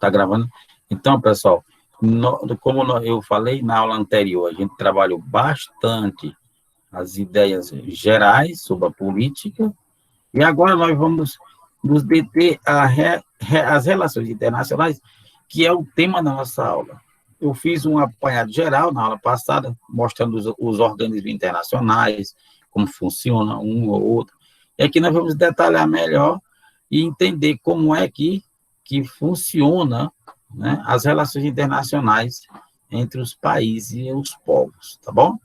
Tá gravando? Então, pessoal, eu falei na aula anterior, a gente trabalhou bastante as ideias gerais sobre a política, e agora nós vamos nos deter às relações internacionais, que é o tema da nossa aula. Eu fiz um apanhado geral na aula passada, mostrando os organismos internacionais, como funciona um ou outro, e aqui nós vamos detalhar melhor e entender como é que funciona, né, as relações internacionais entre os países e os povos, tá bom?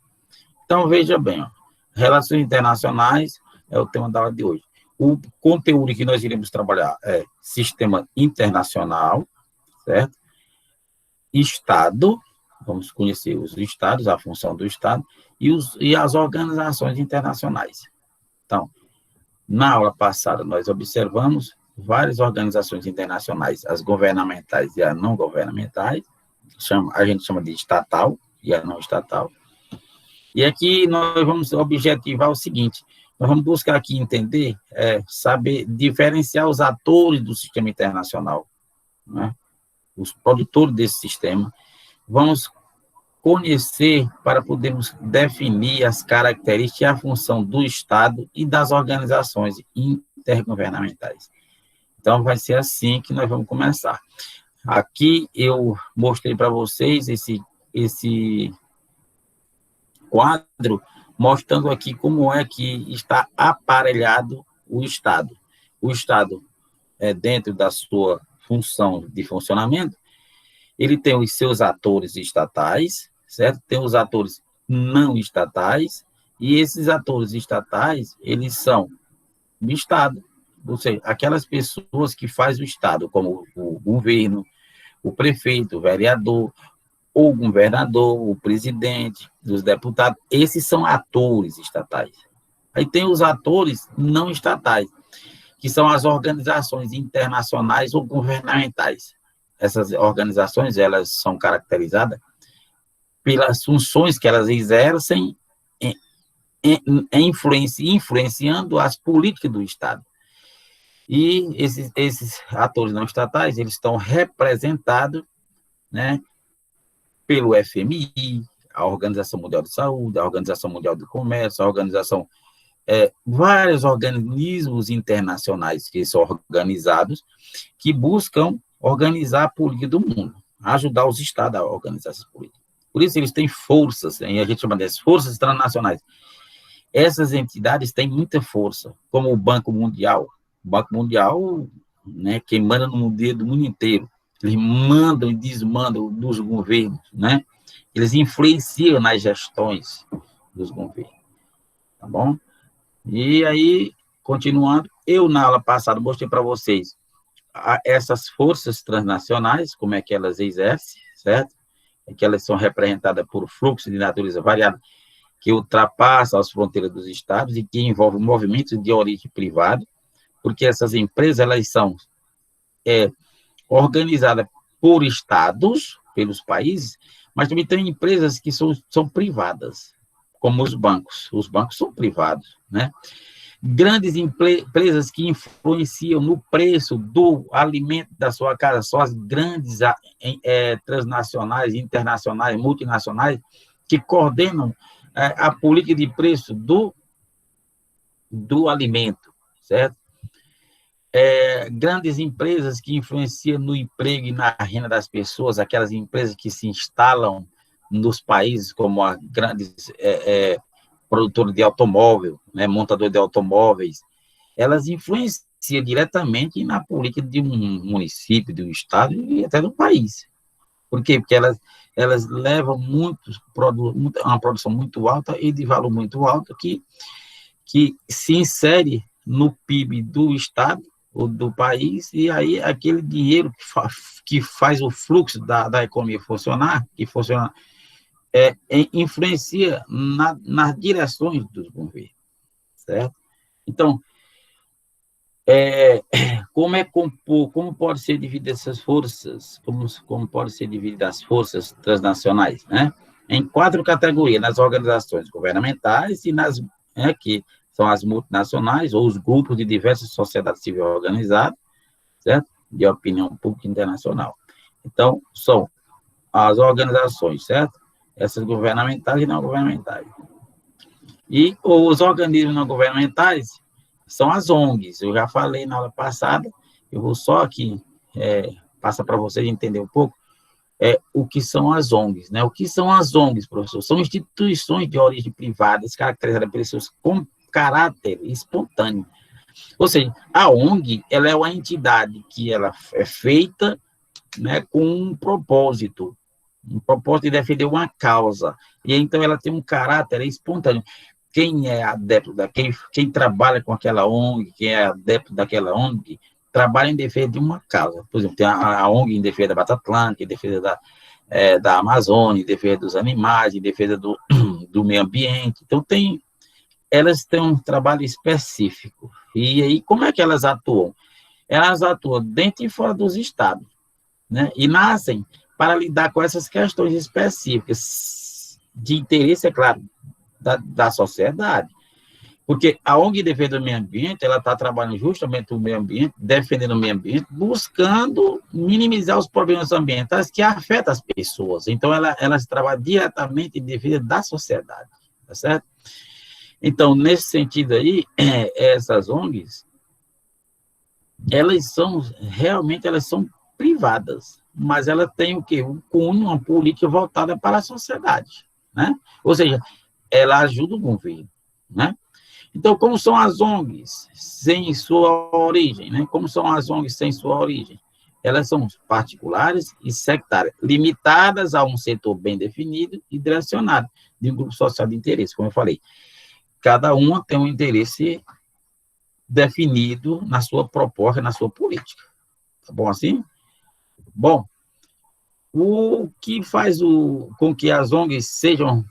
Então, veja bem, ó, relações internacionais é o tema da aula de hoje. O conteúdo que nós iremos trabalhar é sistema internacional, certo? Estado, vamos conhecer os estados, a função do Estado, e as organizações internacionais. Então, na aula passada, nós observamos várias organizações internacionais, as governamentais e as não governamentais, a gente chama de estatal e a não estatal. E aqui nós vamos objetivar o seguinte: nós vamos buscar aqui entender, saber diferenciar os atores do sistema internacional, né? Os produtores desse sistema. Vamos conhecer para podermos definir as características e a função do Estado e das organizações intergovernamentais. Então, vai ser assim que nós vamos começar. Aqui eu mostrei para vocês esse quadro, mostrando aqui como é que está aparelhado o Estado. O Estado, dentro da sua função de funcionamento, ele tem os seus atores estatais, certo? Tem os atores não estatais, e esses atores estatais, eles são do Estado, ou seja, aquelas pessoas que fazem o Estado, como o governo, o prefeito, o vereador, o governador, o presidente, os deputados, esses são atores estatais. Aí tem os atores não estatais, que são as organizações internacionais ou governamentais. Essas organizações, elas são caracterizadas pelas funções que elas exercem influenciando as políticas do Estado. E esses atores não estatais, eles estão representados, né, pelo FMI, a Organização Mundial de Saúde, a Organização Mundial do Comércio, vários organismos internacionais que são organizados, que buscam organizar a política do mundo, ajudar os estados a organizar essas políticas. Por isso eles têm forças, a gente chama de forças transnacionais. Essas entidades têm muita força, como o Banco Mundial. O Banco Mundial, né, quem manda no mundo inteiro, eles mandam e desmandam dos governos, né? Eles influenciam nas gestões dos governos, tá bom? E aí, continuando, eu na aula passada mostrei para vocês essas forças transnacionais, como é que elas exercem, certo? É que elas são representadas por fluxos de natureza variada, que ultrapassam as fronteiras dos estados e que envolvem movimentos de origem privada, porque essas empresas, elas são organizadas por estados, pelos países, mas também tem empresas que são privadas, como os bancos. Os bancos são privados, né? Grandes empresas que influenciam no preço do alimento da sua casa, são as grandes transnacionais, internacionais, multinacionais, que coordenam a política de preço do alimento, certo? Grandes empresas que influenciam no emprego e na renda das pessoas, aquelas empresas que se instalam nos países, como a grandes produtora de automóvel, né, montador de automóveis, elas influenciam diretamente na política de um município, de um estado e até do país. Por quê? Porque elas levam uma produção muito alta e de valor muito alto que se insere no PIB do estado ou do país, e aí aquele dinheiro que faz o fluxo da economia funcionar, que funciona, influencia nas direções dos governos, certo? Então, como pode ser dividida essas forças, como pode ser dividida as forças transnacionais, né? Em 4 categorias: nas organizações governamentais e que são as multinacionais ou os grupos de diversas sociedades civis organizadas, certo? de opinião pública internacional. Então, são as organizações, certo? Essas governamentais e não governamentais. E os organismos não governamentais são as ONGs. Eu já falei na aula passada, eu vou só aqui passar para vocês entender um pouco o que são as ONGs, né? O que são as ONGs, professor? São instituições de origem privada, caracterizadas pelos seus com caráter espontâneo. Ou seja, a ONG, ela é uma entidade que ela é feita, né, com um propósito de defender uma causa, e então ela tem um caráter espontâneo. Quem é adepto quem trabalha com aquela ONG, quem é adepto daquela ONG, trabalha em defesa de uma causa. Por exemplo, tem a ONG em defesa da Mata Atlântica, em defesa da Amazônia, em defesa dos animais, em defesa do meio ambiente. Então, elas têm um trabalho específico. E aí, como é que elas atuam? Elas atuam dentro e fora dos estados, né? E nascem para lidar com essas questões específicas de interesse, é claro, da sociedade. Porque a ONG Defesa do Meio Ambiente, ela está trabalhando justamente o meio ambiente, defendendo o meio ambiente, buscando minimizar os problemas ambientais que afetam as pessoas. Então, elas trabalham diretamente em defesa da sociedade, tá certo? Então, nesse sentido aí, essas ONGs, elas são privadas, mas ela tem o quê? Uma política voltada para a sociedade, né? Ou seja, ela ajuda o governo, né? Então, como são as ONGs sem sua origem, né? Como são as ONGs sem sua origem? Elas são particulares e sectárias, limitadas a um setor bem definido e direcionado de um grupo social de interesse, como eu falei. Cada uma tem um interesse definido na sua proposta, na sua política. Tá bom assim? Bom, o que faz com que as ONGs sejam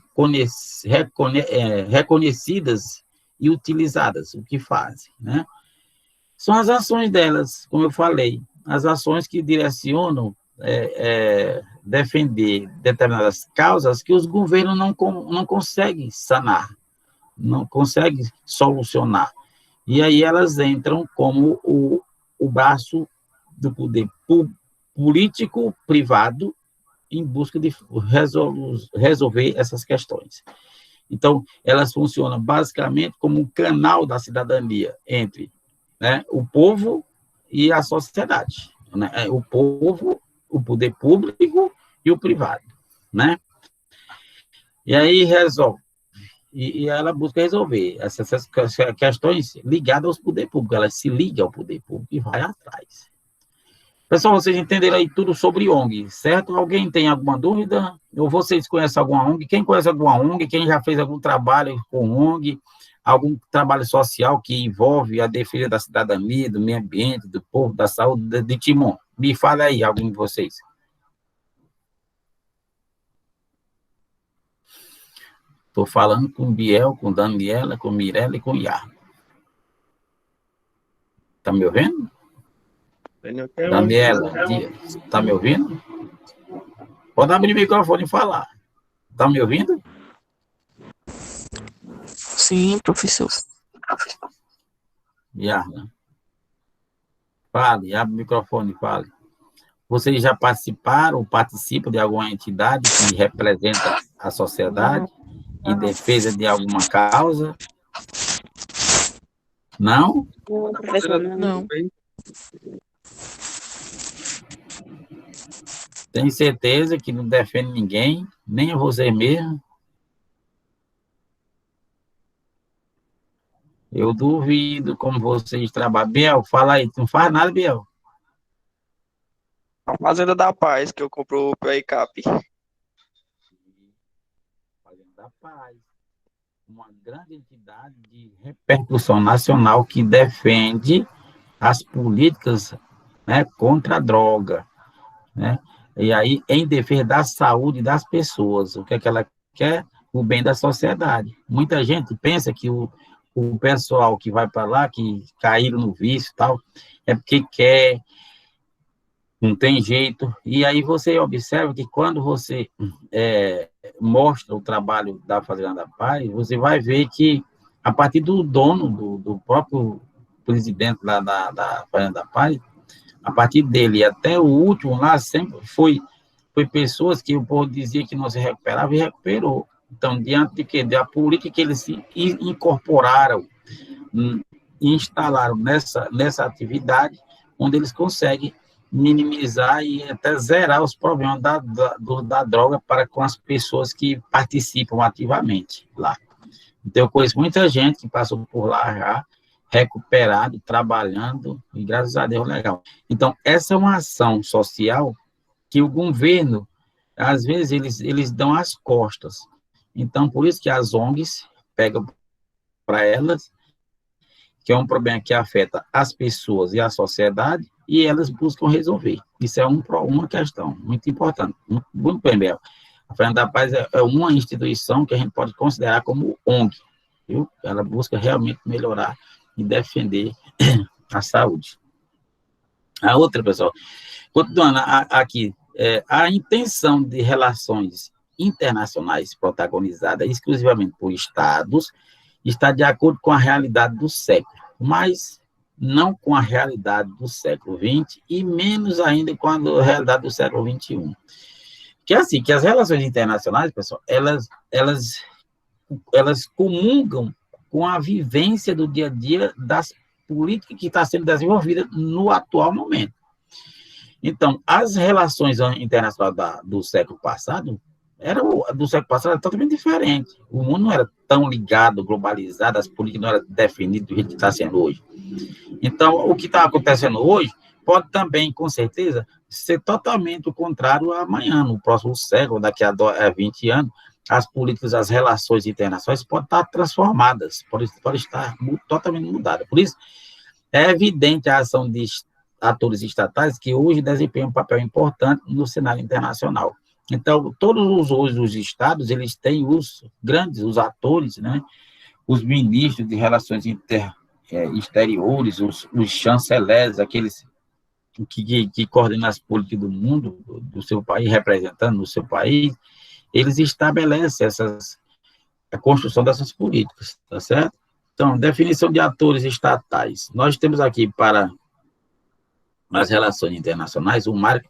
reconhecidas e utilizadas, o que fazem, né? São as ações delas, como eu falei, as ações que direcionam defender determinadas causas que os governos não conseguem sanar, não conseguem solucionar. E aí elas entram como o braço do poder político privado em busca de resolver essas questões. Então, elas funcionam basicamente como um canal da cidadania entre, né, o povo e a sociedade, né? O povo, o poder público e o privado, né? E aí resolve. E ela busca resolver essas questões ligadas ao poder público. Ela se liga ao poder público e vai atrás. Pessoal, vocês entenderam aí tudo sobre ONG, certo? Alguém tem alguma dúvida? Ou vocês conhecem alguma ONG? Quem conhece alguma ONG? Quem já fez algum trabalho com ONG? Algum trabalho social que envolve a defesa da cidadania, do meio ambiente, do povo, da saúde, de Timon? Me fala aí, algum de vocês. Estou falando com Biel, com Daniela, com Mirella e com Iar. Está me ouvindo? Daniela, está me ouvindo? Pode abrir o microfone e falar. Está me ouvindo? Sim, professor. Yarna. Fale, abre o microfone, fale. Vocês já participaram ou participam de alguma entidade que representa a sociedade em defesa de alguma causa? Não? Não. Tem certeza que não defende ninguém, nem a você mesmo? Eu duvido como vocês trabalham. Biel, fala aí. Tu não faz nada, Biel? A Fazenda da Paz, que eu compro pelo ICAP. Fazenda da Paz. Uma grande entidade de repercussão nacional que defende as políticas, né, contra a droga, né? E aí, em defesa da saúde das pessoas. O que é que ela quer? O bem da sociedade. Muita gente pensa que o pessoal que vai para lá, que caíram no vício e tal, é porque quer, não tem jeito. E aí você observa que quando você mostra o trabalho da Fazenda da Paz, você vai ver que, a partir do dono, do próprio presidente lá da Fazenda da Paz, A partir dele até o último lá, sempre foi pessoas que o povo dizia que não se recuperava e recuperou. Então, diante de que? Da política que eles se incorporaram, instalaram nessa atividade, onde eles conseguem minimizar e até zerar os problemas da droga para com as pessoas que participam ativamente lá. Então, eu conheço muita gente que passou por lá já, recuperado, trabalhando, e graças a Deus, legal. Então, essa é uma ação social que o governo, às vezes, eles dão as costas. Então, por isso que as ONGs pegam para elas, que é um problema que afeta as pessoas e a sociedade, e elas buscam resolver. Isso é uma questão muito importante. Muito bem, Bel. A Fernanda da Paz é uma instituição que a gente pode considerar como ONG, viu? Ela busca realmente melhorar e defender a saúde. A outra, pessoal, continuando aqui, a intenção de relações internacionais protagonizada exclusivamente por Estados está de acordo com a realidade do século, mas não com a realidade do século XX e menos ainda com a realidade do século XXI. Que é assim, que as relações internacionais, pessoal, elas comungam com a vivência do dia a dia das políticas que está sendo desenvolvida no atual momento. Então, as relações internacionais do século passado era totalmente diferente. O mundo não era tão ligado, globalizado, as políticas não eram definidas do jeito que está sendo hoje. Então, o que está acontecendo hoje pode também, com certeza, ser totalmente o contrário amanhã, no próximo século, daqui a 20 anos, as políticas, as relações internacionais podem estar transformadas, podem estar totalmente mudadas. Por isso, é evidente a ação de atores estatais que hoje desempenham um papel importante no cenário internacional. Então, todos os estados, eles têm os atores, né, os ministros de relações exteriores, os chanceleres, aqueles que coordenam as políticas do mundo, do seu país, representando o seu país, eles estabelecem a construção dessas políticas, tá certo? Então, definição de atores estatais. Nós temos aqui para as relações internacionais o marco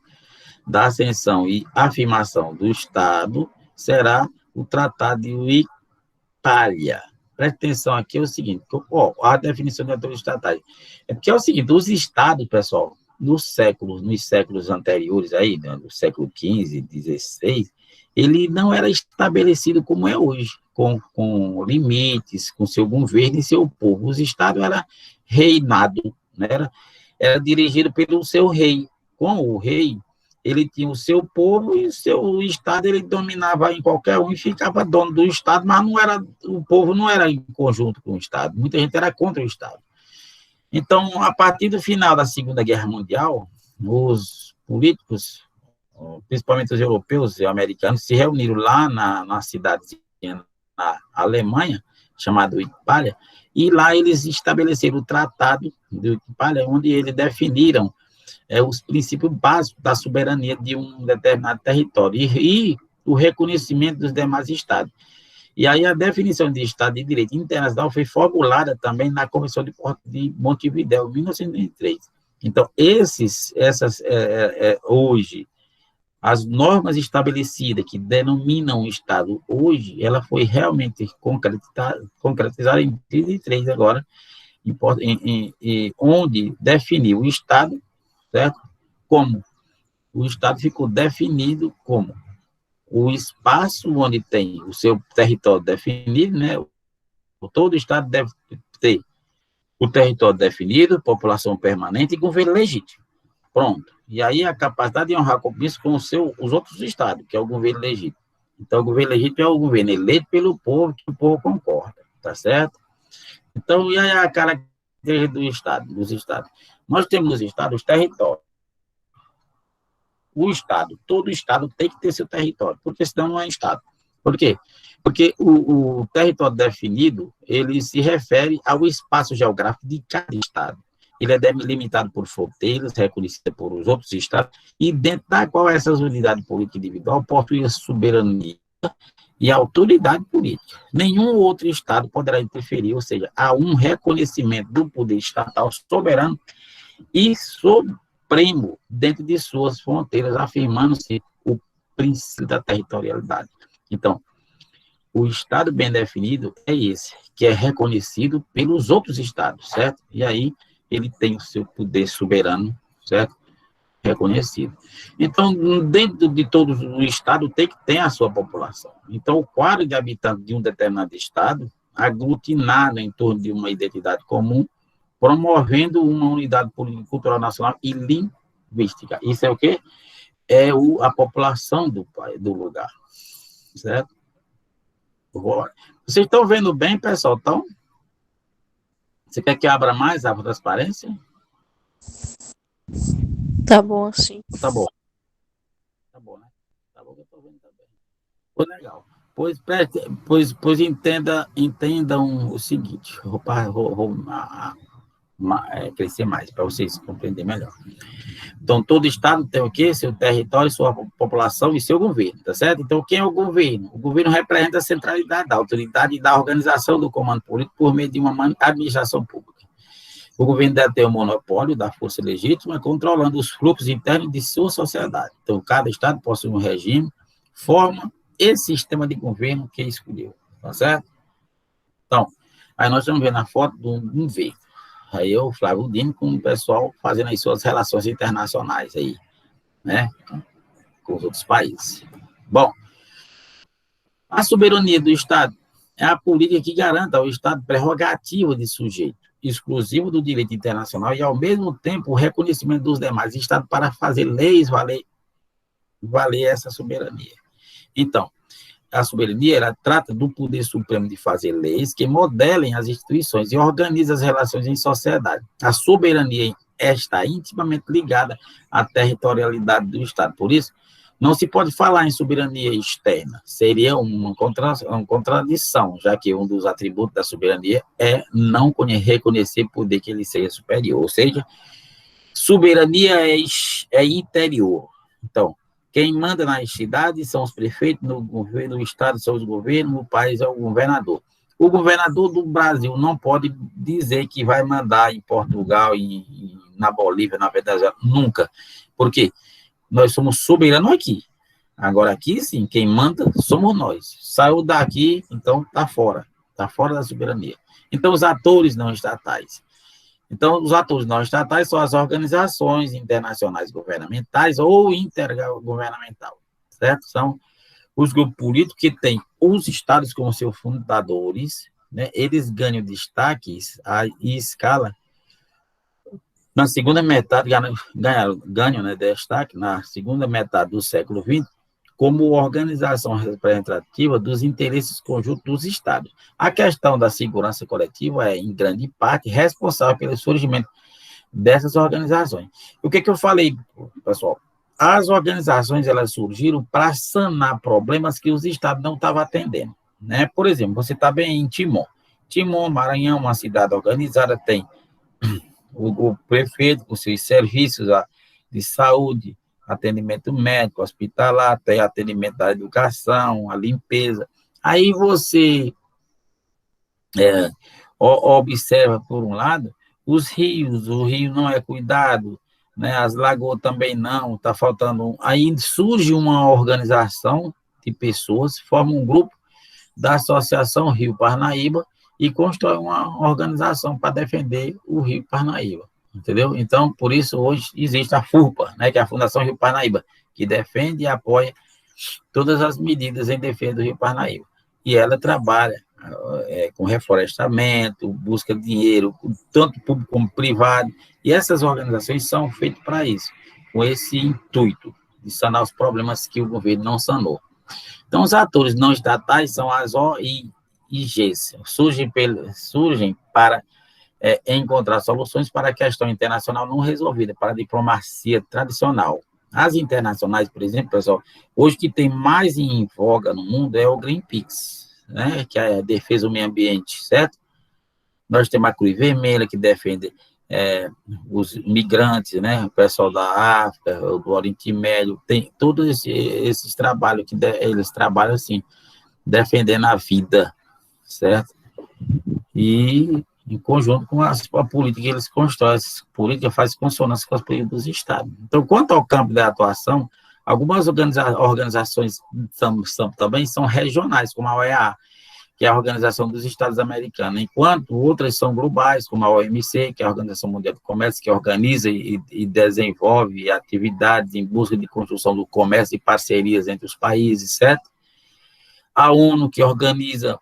da ascensão e afirmação do Estado será o Tratado de Westfália. Preste atenção aqui, é o seguinte, a definição de atores estatais. É porque é o seguinte, os estados, pessoal, nos séculos anteriores, aí, né, no século XV, XVI, ele não era estabelecido como é hoje, com limites, com seu governo e seu povo. Os estados eram reinados, né? Era dirigido pelo seu rei. Com o rei, ele tinha o seu povo e o seu estado, ele dominava em qualquer um e ficava dono do estado, mas o povo não era em conjunto com o estado. Muita gente era contra o estado. Então, a partir do final da Segunda Guerra Mundial, os políticos, principalmente os europeus e americanos, se reuniram lá na cidade na Alemanha, chamada Westfália, e lá eles estabeleceram o Tratado de Westfália, onde eles definiram os princípios básicos da soberania de um determinado território e o reconhecimento dos demais estados. E aí a definição de Estado de Direito Internacional foi formulada também na Convenção de Montevidéu, em 1903. Então, hoje, as normas estabelecidas que denominam o Estado hoje, ela foi realmente concretizada em 1933 agora, onde definiu o Estado, certo? Como o Estado ficou definido como o espaço onde tem o seu território definido, né? Todo Estado deve ter o território definido, população permanente e governo legítimo. Pronto. E aí a capacidade de honrar compromisso com os outros estados, que é o governo legítimo. Então, o governo legítimo é o governo eleito pelo povo, que o povo concorda, tá certo? Então, e aí a característica dos estados? Nós temos nos estados os territórios. Todo estado tem que ter seu território, porque senão não é estado. Por quê? Porque o território definido, ele se refere ao espaço geográfico de cada estado. Ele é delimitado por fronteiras, reconhecidas por os outros estados, e dentro da qual essas unidades políticas individuais possuem soberania e autoridade política. Nenhum outro estado poderá interferir, ou seja, há um reconhecimento do poder estatal soberano e supremo dentro de suas fronteiras, afirmando-se o princípio da territorialidade. Então, o Estado bem definido é esse, que é reconhecido pelos outros Estados, certo? E aí ele tem o seu poder soberano, certo? Reconhecido. Então, dentro de todo o Estado tem que ter a sua população. Então, o quadro de habitantes de um determinado Estado, aglutinado em torno de uma identidade comum, promovendo uma unidade política, cultural nacional e linguística. Isso é o quê? É a população do lugar, certo? Vocês estão vendo bem, pessoal? Então, você quer que abra mais a transparência? Tá bom assim. Tá bom. Tá bom, né? Tá bom que eu estou vendo também. Foi legal. Pois entendam o seguinte, vou crescer mais, para vocês compreenderem melhor. Então, todo Estado tem o quê? Seu território, sua população e seu governo, tá certo? Então, quem é o governo? O governo representa a centralidade da autoridade e da organização do comando político por meio de uma administração pública. O governo deve ter o monopólio da força legítima, controlando os fluxos internos de sua sociedade. Então, cada Estado possui um regime, forma e sistema de governo que escolheu, tá certo? Então, aí nós estamos vendo a foto de um V. Aí eu, Flávio Dino, com o pessoal fazendo as suas relações internacionais aí, né, com os outros países. Bom, a soberania do Estado é a política que garanta ao Estado prerrogativa de sujeito exclusivo do direito internacional e, ao mesmo tempo, o reconhecimento dos demais Estados para fazer leis valer essa soberania. Então, a soberania, ela trata do poder supremo de fazer leis que modelem as instituições e organizam as relações em sociedade. A soberania está intimamente ligada à territorialidade do Estado. Por isso, não se pode falar em soberania externa. Seria uma contradição, já que um dos atributos da soberania é não reconhecer poder que ele seja superior. Ou seja, soberania é interior. Então, quem manda na cidade são os prefeitos, no governo do Estado são os governos, no país é o governador. O governador do Brasil não pode dizer que vai mandar em Portugal, na Bolívia, na Venezuela, nunca. Por quê? Nós somos soberanos aqui. Agora, aqui, sim, quem manda somos nós. Saiu daqui, então está fora da soberania. Então, os atores não estatais. Então, os atores não estatais são as organizações internacionais governamentais ou intergovernamental, certo? São os grupos políticos que têm os estados como seus fundadores, né? Eles ganham destaques e escala na segunda metade, ganham, né, destaque na segunda metade do século XX, como organização representativa dos interesses conjuntos dos Estados. A questão da segurança coletiva é, em grande parte, responsável pelo surgimento dessas organizações. O que eu falei, pessoal? As organizações, elas surgiram para sanar problemas que os Estados não estavam atendendo, né? Por exemplo, você está bem em Timon. Timon, Maranhão, uma cidade organizada, tem o prefeito com seus serviços de saúde, atendimento médico, hospitalar, tem atendimento da educação, a limpeza. Aí você observa, por um lado, os rios, o rio não é cuidado, né? As lagoas também não, está faltando. Aí surge uma organização de pessoas, forma um grupo da Associação Rio Parnaíba e constrói uma organização para defender o Rio Parnaíba. Entendeu? Então, por isso, hoje existe a FURPA, né, que é a Fundação Rio Parnaíba, que defende e apoia todas as medidas em defesa do Rio Parnaíba. E ela trabalha com reflorestamento, busca dinheiro, tanto público como privado, e essas organizações são feitas para isso, com esse intuito de sanar os problemas que o governo não sanou. Então, os atores não estatais são as OIGs, surgem para encontrar soluções para a questão internacional não resolvida, para a diplomacia tradicional. As internacionais, por exemplo, pessoal, hoje que tem mais em voga no mundo é o Greenpeace, né, que é a defesa do meio ambiente, certo? Nós temos a Cruz Vermelha, que defende os migrantes, né, o pessoal da África, do Oriente Médio, tem todos esses trabalhos, que eles trabalham assim, defendendo a vida, certo? E em conjunto com a política que eles constroem. Essa política faz consonância com as políticas dos estados. Então, quanto ao campo da atuação, algumas organizações também são regionais, como a OEA, que é a Organização dos Estados Americanos, enquanto outras são globais, como a OMC, que é a Organização Mundial do Comércio, que organiza e desenvolve atividades em busca de construção do comércio e parcerias entre os países, certo? A ONU, que organiza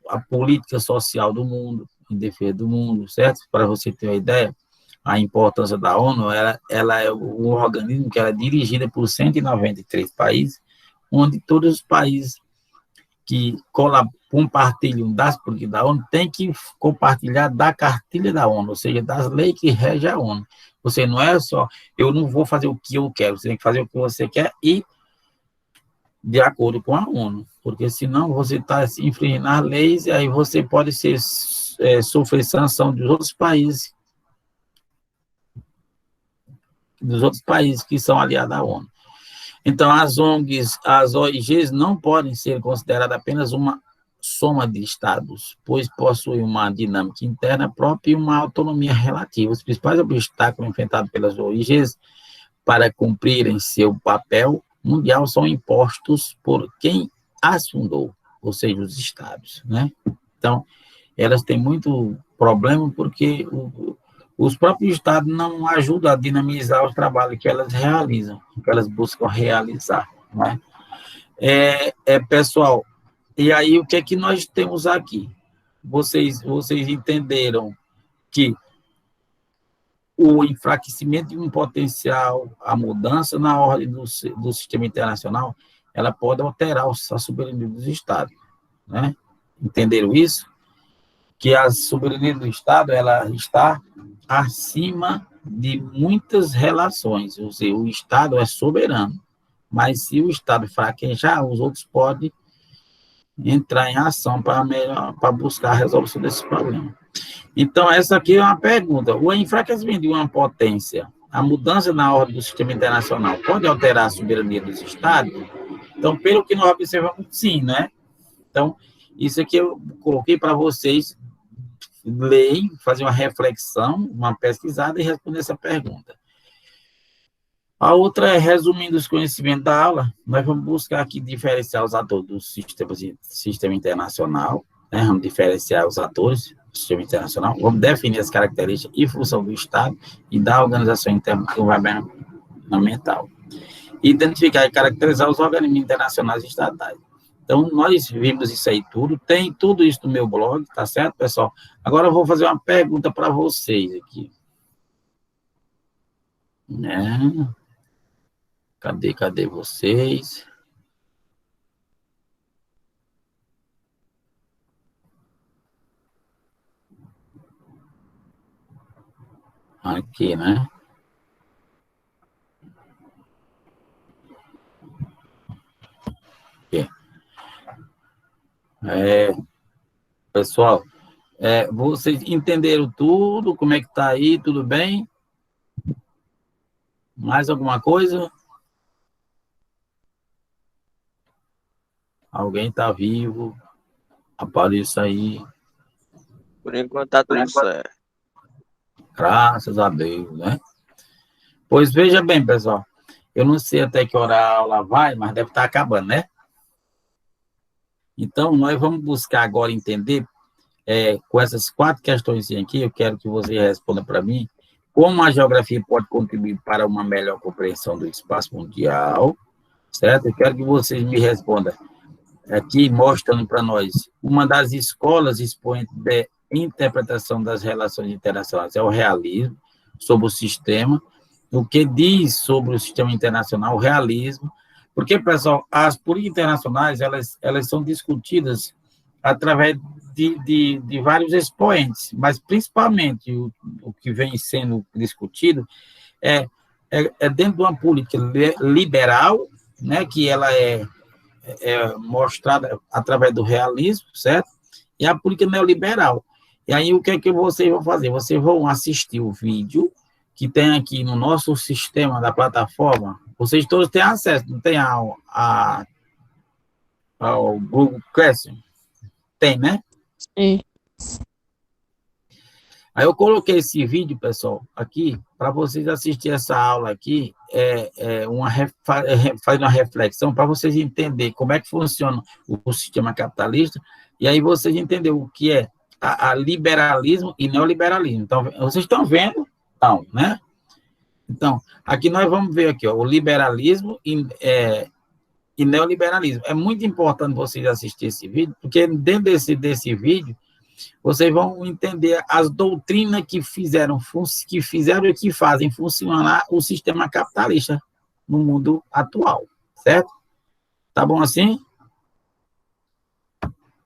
a política social do mundo, em defesa do mundo, certo? Para você ter uma ideia, a importância da ONU, ela é um organismo que é dirigida por 193 países, onde todos os países que compartilham das políticas da ONU têm que compartilhar da cartilha da ONU, ou seja, das leis que regem a ONU. Você não é só, eu não vou fazer o que eu quero, você tem que fazer o que você quer e de acordo com a ONU, porque senão você está infringindo as leis e aí você pode sofrer sanção dos outros países que são aliados à ONU. Então, as ONGs, as OIGs não podem ser consideradas apenas uma soma de estados, pois possuem uma dinâmica interna própria e uma autonomia relativa. Os principais obstáculos enfrentados pelas OIGs para cumprirem seu papel mundial são impostos por quem as fundou, ou seja, os estados, né? Então, elas têm muito problema porque os próprios estados não ajudam a dinamizar o trabalho que elas realizam, que elas buscam realizar, né? Pessoal, e aí o que é que nós temos aqui? Vocês entenderam que o enfraquecimento de um potencial, a mudança na ordem do sistema internacional, ela pode alterar a soberania dos estados, né? Entenderam isso? Que a soberania do Estado ela está acima de muitas relações, ou seja, o Estado é soberano, mas se o Estado fraquejar, os outros podem entrar em ação para buscar a resolução desse problema. Então, essa aqui é uma pergunta. O enfraquecimento de uma potência, a mudança na ordem do sistema internacional, pode alterar a soberania dos Estados? Então, pelo que nós observamos, sim, né? Então, isso aqui eu coloquei para vocês lerem, fazer uma reflexão, uma pesquisada e responder essa pergunta. A outra é, resumindo os conhecimentos da aula, nós vamos buscar aqui diferenciar os atores do sistema internacional, né? Vamos diferenciar os atores do sistema internacional, vamos definir as características e função do Estado e da organização intergovernamental. Identificar e caracterizar os organismos internacionais e estatais. Então, nós vimos isso aí tudo, tem tudo isso no meu blog, tá certo, pessoal? Agora eu vou fazer uma pergunta para vocês aqui. Né? Cadê vocês? Aqui, né? Aqui. Pessoal, vocês entenderam tudo? Como é que tá aí? Tudo bem? Mais alguma coisa? Alguém está vivo? Apareça aí. Por enquanto tá tudo certo. Graças a Deus, né? Pois veja bem, pessoal. Eu não sei até que hora a aula vai, mas deve estar acabando, né? Então, nós vamos buscar agora entender, com essas 4 questões aqui, eu quero que você responda para mim, como a geografia pode contribuir para uma melhor compreensão do espaço mundial, certo? Eu quero que vocês me respondam aqui, mostrando para nós, uma das escolas expoentes de interpretação das relações internacionais é o realismo, sobre o sistema, o que diz sobre o sistema internacional, o realismo, porque, pessoal, as políticas internacionais, elas são discutidas através de vários expoentes, mas principalmente o que vem sendo discutido é dentro de uma política liberal, né, que ela é mostrada através do realismo, certo? E a política neoliberal. E aí, o que é que vocês vão fazer? Vocês vão assistir o vídeo que tem aqui no nosso sistema da plataforma. Vocês todos têm acesso, não tem ao Google Classroom? Tem, né? Sim. Aí eu coloquei esse vídeo, pessoal, aqui, para vocês assistirem essa aula aqui, faz uma reflexão para vocês entenderem como é que funciona o sistema capitalista, e aí vocês entenderem o que é a liberalismo e neoliberalismo. Então, vocês estão vendo? Não, né? Então, aqui nós vamos ver aqui, ó, o liberalismo e neoliberalismo. É muito importante vocês assistirem esse vídeo, porque dentro desse vídeo, vocês vão entender as doutrinas que fizeram e que fazem funcionar o sistema capitalista no mundo atual, certo? Tá bom assim?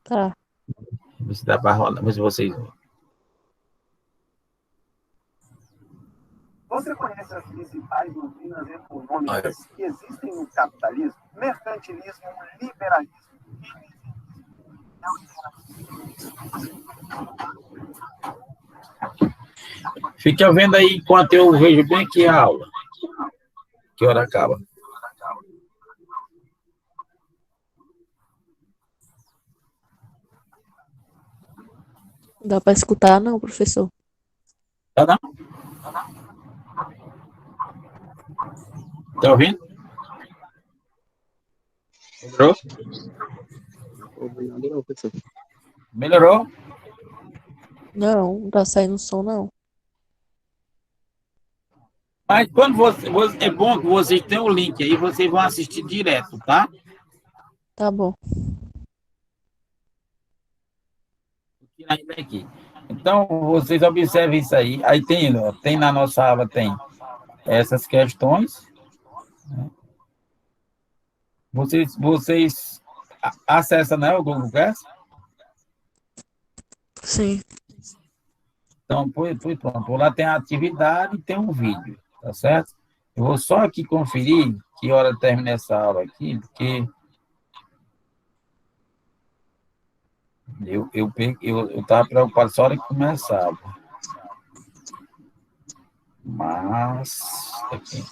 Tá. Vê se dá para rolar, vamos ver se vocês... Você conhece as principais doutrinas econômicas que existem no capitalismo? Mercantilismo, liberalismo e Fica vendo aí enquanto eu vejo bem aqui a aula. Que hora acaba? Dá para escutar, não, professor? Tá não? Tá ouvindo? Melhorou? Obrigado, não, professor. Melhorou? Não tá saindo som, não. Mas quando é bom que vocês tenham o link aí, vocês vão assistir direto, tá? Tá bom. Vou tirar ele aqui. Então, vocês observem isso aí. Aí tem na nossa aula, tem essas questões. Né? Vocês acessam, né, o Google Class? Sim. Então, pronto. Lá tem a atividade e tem um vídeo, tá certo? Eu vou só aqui conferir que hora termina essa aula aqui, porque eu estava preocupado só hora que começava. Mas... aqui.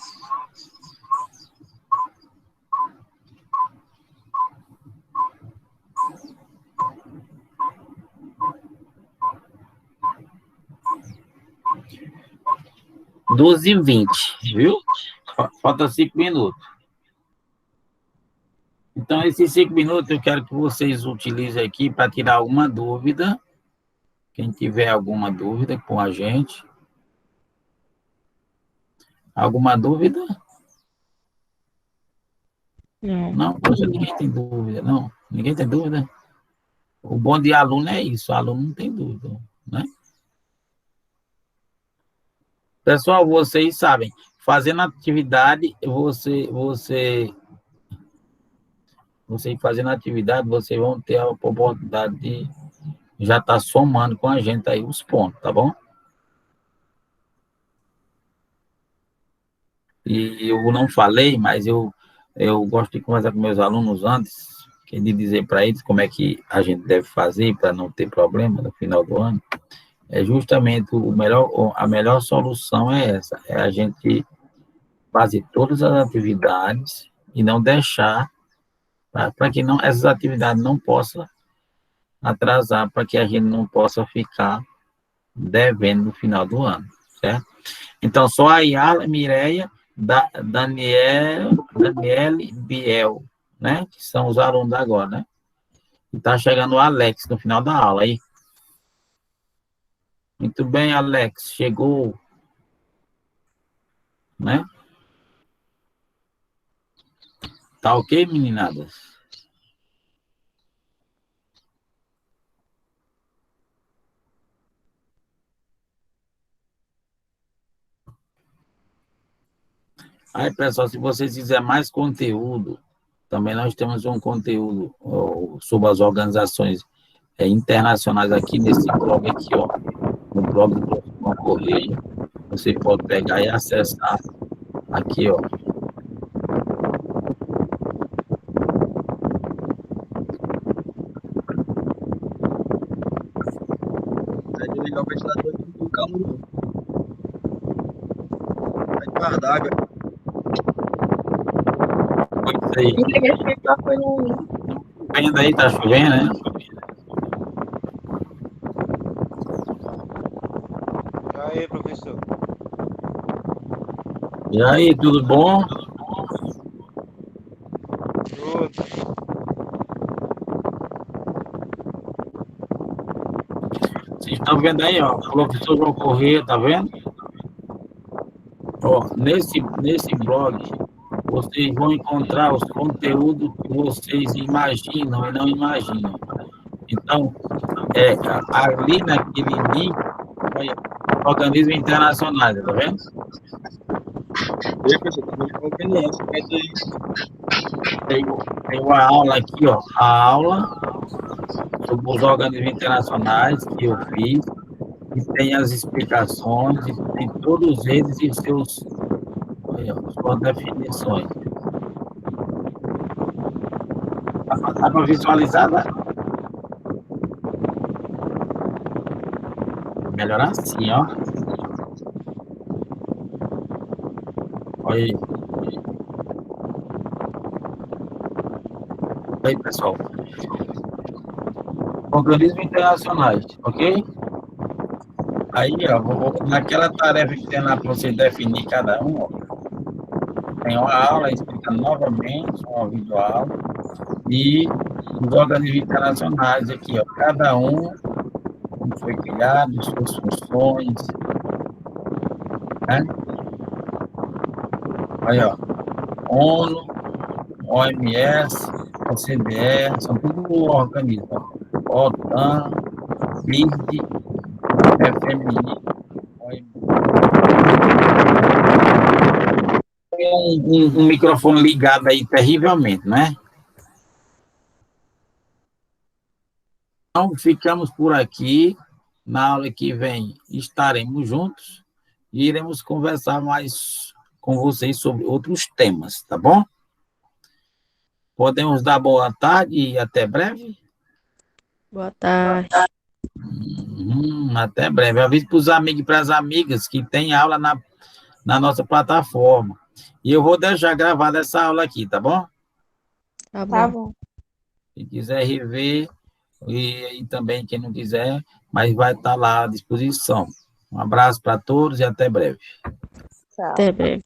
Doze e 20, viu? Falta 5 minutos. Então, esses 5 minutos eu quero que vocês utilizem aqui para tirar alguma dúvida. Quem tiver alguma dúvida com a gente. Alguma dúvida? Não. Não, poxa, ninguém tem dúvida, não. Ninguém tem dúvida. O bom de aluno é isso, o aluno não tem dúvida, né? Pessoal, vocês sabem, fazendo atividade, você fazendo atividade, vocês vão ter a oportunidade de já estar somando com a gente aí os pontos, tá bom? E eu não falei, mas eu gosto de conversar com meus alunos antes, de dizer para eles como é que a gente deve fazer para não ter problema no final do ano. É justamente a melhor solução é essa, é a gente fazer todas as atividades e não deixar, para que essas atividades não possam atrasar, para que a gente não possa ficar devendo no final do ano, certo? Então, só a Yala, Mireia, Daniele Biel, né? Que são os alunos agora, né? E tá chegando o Alex no final da aula aí. Muito bem, Alex, chegou, né? Tá ok, meninadas? Aí, pessoal, se vocês quiserem mais conteúdo, também nós temos um conteúdo sobre as organizações internacionais aqui nesse blog aqui, ó. No blog do Professor Correia. Você pode pegar e acessar aqui, ó. Vai desligar o ventilador e não calmo, não. Vai guardar, cara. Isso aí. Vendo aí, tá chovendo, né? E aí, professor? E aí, tudo bom? Tudo. Vocês estão vendo aí, ó, o professor João Corrêa, tá vendo? Ó, nesse blog, vocês vão encontrar os conteúdos que vocês imaginam e não imaginam. Então, ali naquele link, olha, organismos internacionais, tá vendo? E, professor, tá muito conveniente. Mas aí, Tem uma aula aqui, ó, a aula sobre os organismos internacionais que eu fiz, e tem as explicações, e tem todos eles e suas definições. Dá para visualizar, né? Melhorar assim, ó. Olha aí. Aí, pessoal. Organismos internacionais, ok? Aí, ó, naquela tarefa que tem lá para você definir cada um, ó, tem uma aula explicando novamente, uma videoaula, e os organismos internacionais aqui, ó, cada um, como foi criado, suas funções, né? Aí, ó, ONU, OMS, OCDE, são tudo organismos, ó. OTAN, BID, FMI, tem um microfone ligado aí terrivelmente, né? Então, ficamos por aqui. Na aula que vem estaremos juntos e iremos conversar mais com vocês sobre outros temas, tá bom? Podemos dar boa tarde e até breve? Boa tarde. Até breve. Avise para os amigos e para as amigas que tem aula na nossa plataforma. E eu vou deixar gravada essa aula aqui, tá bom? Tá Tá bom. bom. Quem quiser rever, e também quem não quiser, mas vai estar lá à disposição. Um abraço para todos e até breve. Tchau. Até breve.